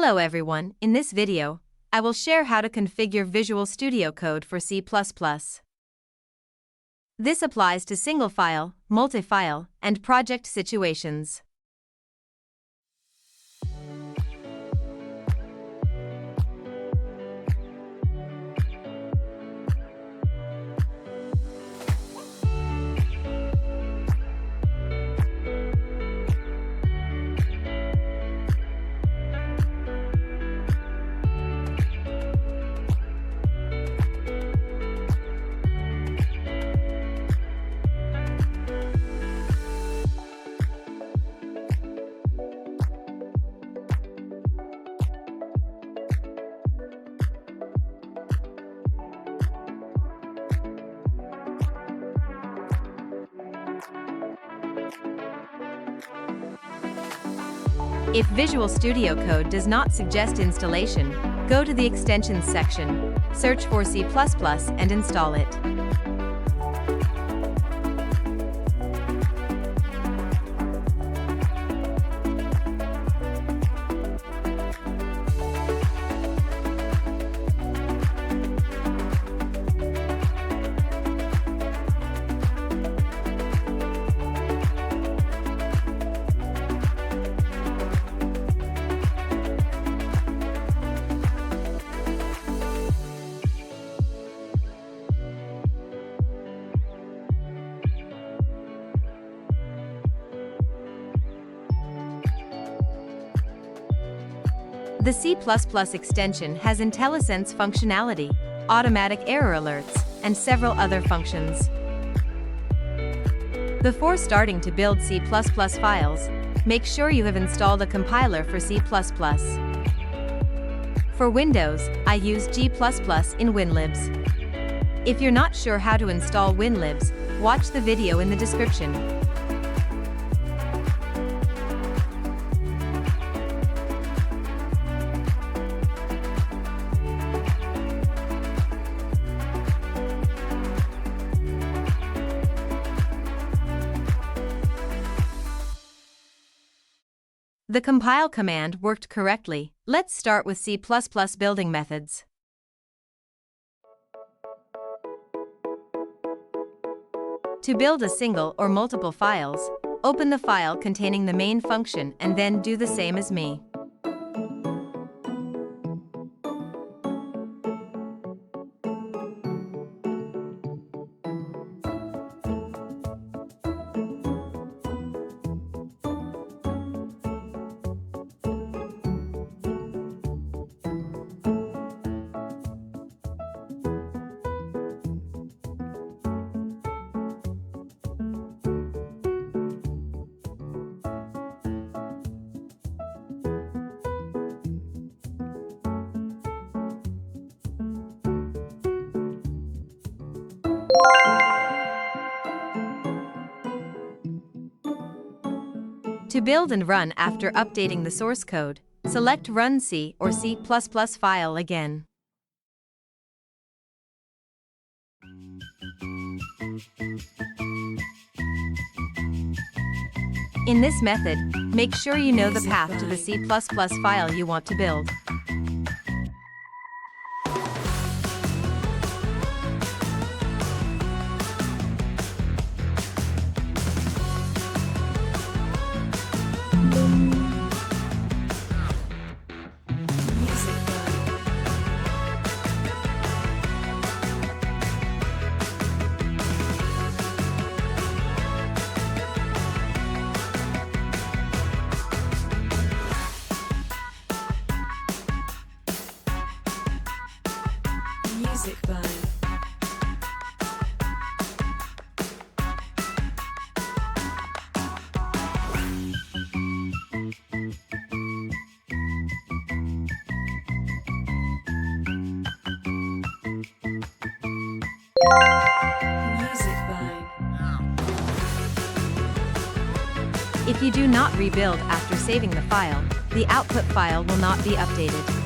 Hello everyone, in this video, I will share how to configure Visual Studio Code for C++. This applies to single-file, multi-file, and project situations. If Visual Studio Code does not suggest installation, go to the Extensions section, search for C++, and install it. The C++ extension has IntelliSense functionality, automatic error alerts, and several other functions. Before starting to build C++ files, make sure you have installed a compiler for C++. For Windows, I use G++ in WinLibs. If you're not sure how to install WinLibs, watch the video in the description. The compile command worked correctly. Let's start with C++ building methods. To build a single or multiple files, open the file containing the main function and then do the same as me. To build and run after updating the source code, select Run C or C++ file again. In this method, make sure you know the path to the C++ file you want to build. Music vibe. If you do not rebuild after saving the file, the output file will not be updated.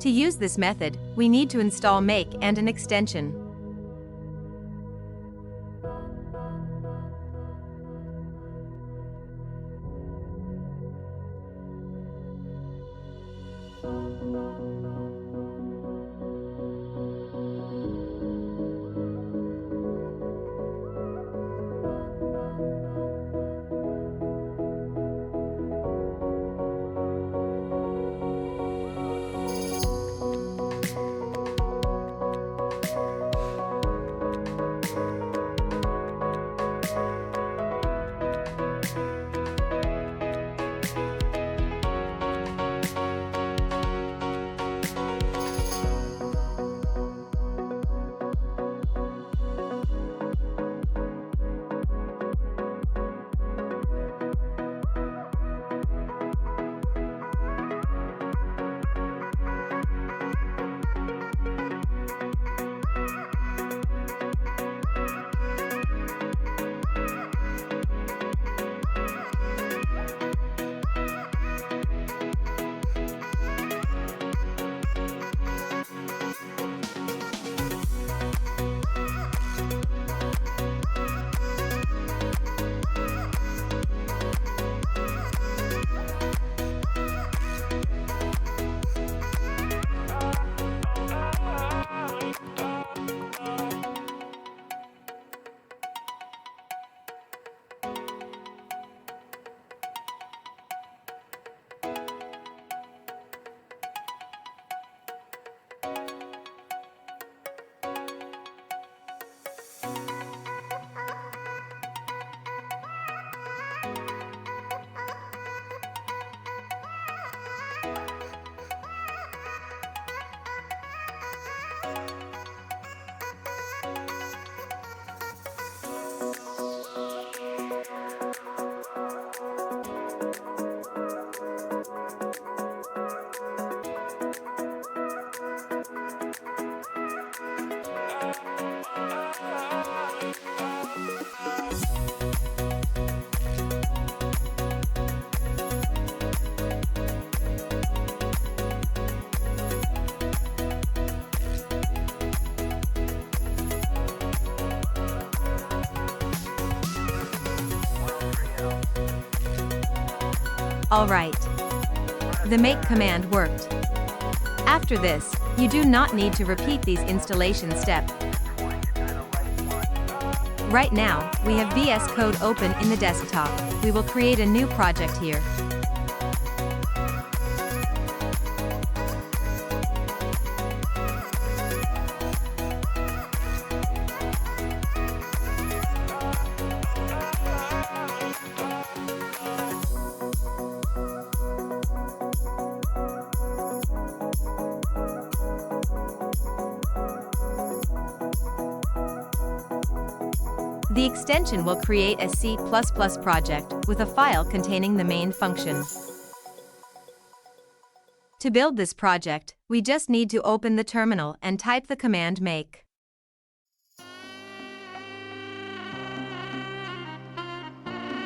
To use this method, we need to install Make and an extension. Alright. The Make command worked. After this, you do not need to repeat these installation steps. Right now, we have VS Code open in the desktop. We will create a new project here. The extension will create a C++ project with a file containing the main function. To build this project, we just need to open the terminal and type the command make.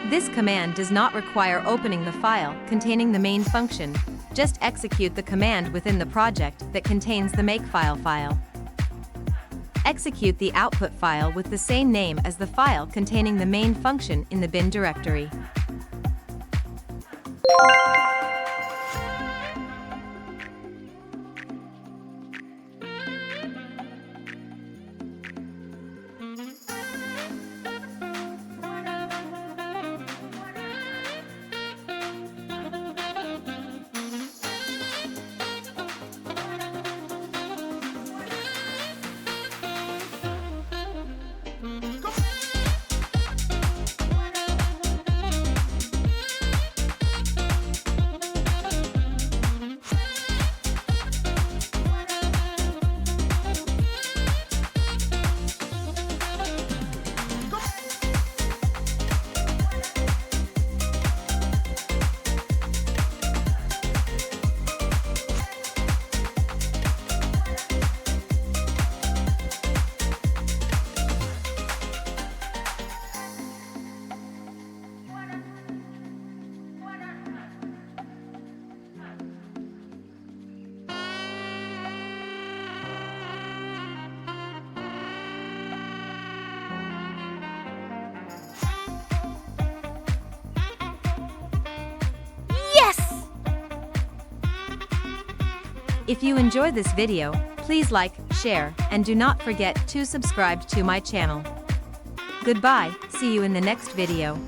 This command does not require opening the file containing the main function, just execute the command within the project that contains the makefile file. Execute the output file with the same name as the file containing the main function in the bin directory. If you enjoyed this video, please like, share, and do not forget to subscribe to my channel. Goodbye, see you in the next video.